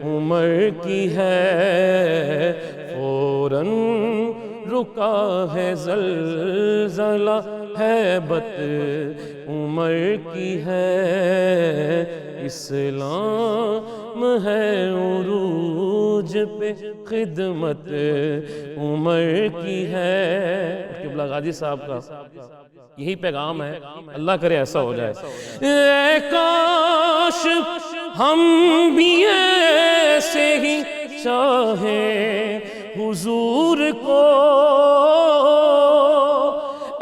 [SPEAKER 7] عمر کی ہے، فوراً رکا ہے زلزلہ ہیبت عمر کی ہے، اسلام ہے عروج پہ خدمت عمر کی ہے۔ قبلہ غازی صاحب کا یہی پیغام ہے، اللہ کرے ایسا ہو جائے۔ اے کاش ہم بھی ایسے ہی چاہیں حضور کو،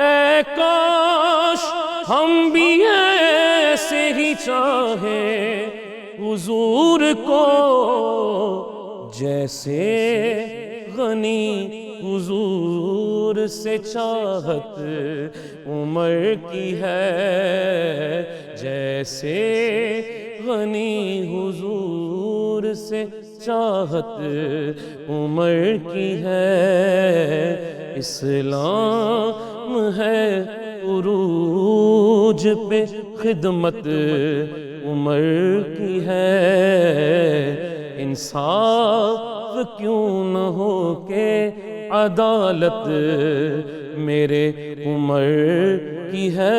[SPEAKER 7] اے کاش ہم بھی ایسے ہی چاہیں حضور کو، جیسے غنی حضور سے چاہت عمر کی ہے، جیسے غنی حضور سے چاہت عمر کی ہے، اسلام ہے عروج پہ خدمت عمر کی ہے، انصاف کیوں نہ ہو کہ عدالت میرے عمر کی ہے۔